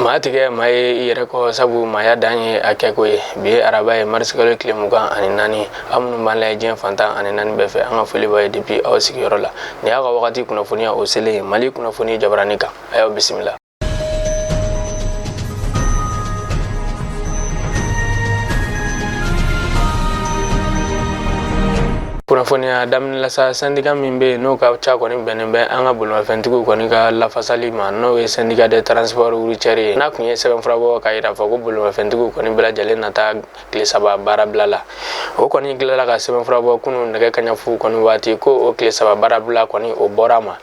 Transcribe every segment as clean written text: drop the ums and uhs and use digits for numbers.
Matige mai yere ko sabu maya danye akeko ye bi araba ye marsikalo kile mugan ani nani amunu banla jen fantan ani nani befe anga foli baye depuis aw sigiyoro la ni aga wakati kunafoniya o sele Malikunafoni jabarani kan ayo bismillah. Kunafoniya daminɛ sa syndicat min be no ka ca kɔni bɛnnen bɛ an ka bolimafɛntigiw kɔni ka lafasali ma n'o ye syndicat de transport routier ye n'a kun ye sɛbɛnfura bɔ ka yira fɔ ko bolimafɛntigiw kɔni bɛɛ lajɛlen nata tile 3 baara bila la o kɔni tilala ka sɛbɛnfura bɔ kunu nɛgɛ kaɲa fu kɔni waati ko o tile 3 baara bila kɔni o bɔra ma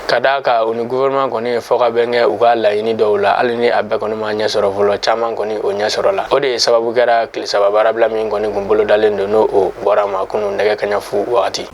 ka da ka o ni gouvernement kɔni fɔ ka bɛn kɛ u ka laɲini dɔw la hali ni a bɛɛ kɔni ma ɲɛ sɔrɔ fɔlɔ caman kɔni o ɲɛ sɔrɔ la o de ye sababu kɛra tile 3 baara bila min kɔni kun bolo dalen don n'o o bɔra ma kunu nɛgɛ kaɲa fu waati.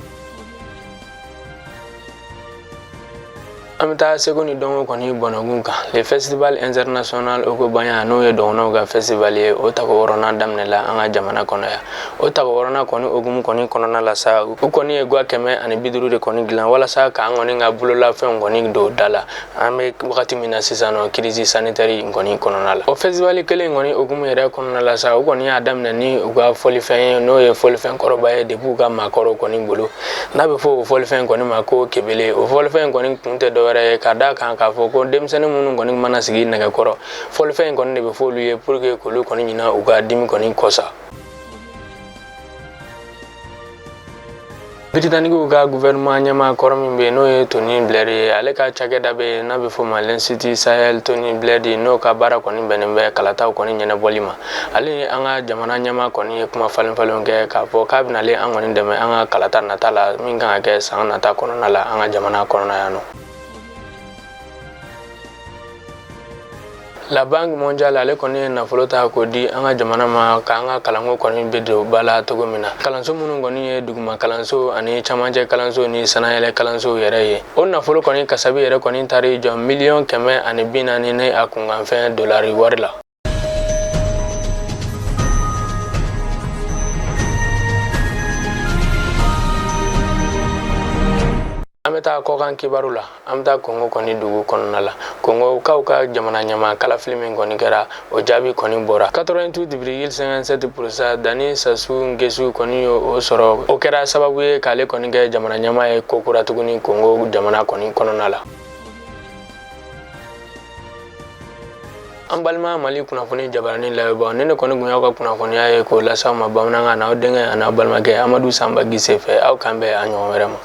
Amta seko ni dongo kɔni bɔnɔgun kan le festival international o ko banya n'o ye dɔgɔnɔw ka festival ye o tago wɔrɔnan daminɛla an ka jamana kɔnɔ yan o tago wɔrɔnan kɔni ogumu kɔni kɔnɔna la sa u kɔni ye gwa 150 de kɔni dilan walasa k'an kɔni ka bololafɛnw kɔni don da la an bɛ wagati min na sisan nɔ crise sanitaire kɔni kɔnɔna la o festival kelen kɔni ogumu yɛrɛ kɔnɔna la sa u kɔni y'a daminɛ ni u ka fɔlifɛn ye n'o ye fɔlifɛn kɔrɔba ye depuis u ka maakɔrɔw kɔni bolo n'a bɛ fɔ o fɔlifɛn kɔni ma ko kebele o fɔlifɛn kɔni kun tɛ dɔ ka da kan k'a fɔ ko denmisɛnnin minnu kɔni mana sigi nɛgɛkɔrɔ fɔlifɛn kɔni de bɛ fɔ olu ye pour que k'olu kɔni ɲina u ka dimi kɔni kɔsa. Britanikiw ka gouvernement ɲɛmaa kɔrɔ min bɛ n'o ye Tony Blair ye ale ka cakɛda bɛ n'a bɛ fɔ ma l'Institut Sahel Tony Blair n'o ka baara kɔni bɛnnen bɛ kalataw kɔni ɲɛnabɔli ma ale ni an ka jamana ɲɛmaa kɔni ye kuma falen-falenw kɛ k'a fɔ k'a bɛna ale an kɔni dɛmɛ an ka kalata nata la min kan ka kɛ san nata kɔnɔna la an ka jamana kɔnɔna yan nɔ. La Banque mondiale ale kɔni ye nafolo ta k'o di an ka jamana ma k'an ka kalanko kɔni bɛ don ba la cogo min na kalanso minnu kɔni ye duguma kalanso ani camancɛ kalanso ni sanayɛlɛ kalanso yɛrɛ ye o nafolo kɔni kasabi yɛrɛ kɔni taari jɔ miliyɔn 140 ne a kunkanfɛn dolari wari la. An bɛ taa kɔkan kibaru la an bɛ taa Kongo kɔni dugu kɔnɔna la Kongo kaw ka jamana ɲɛmaa kalafili min kɔni kɛra o jaabi kɔni bɔra 88,57% Dani Sassou Nguesso kɔni o sɔrɔ o kɛra sababu ye k'ale kɔni kɛ jamana ɲɛmaa ye ko kura tuguni Kongo jamana kɔni kɔnɔna la. An balima Malikunafoni jabarani layɛbagaw ni ne kɔni kun y'aw ka kunnafoniya ye k'o lase aw ma bamanankan na aw denkɛ ani aw balimakɛ Amadu Sanba Gise fɛ aw kan bɛn a ɲɔgɔn wɛrɛ ma.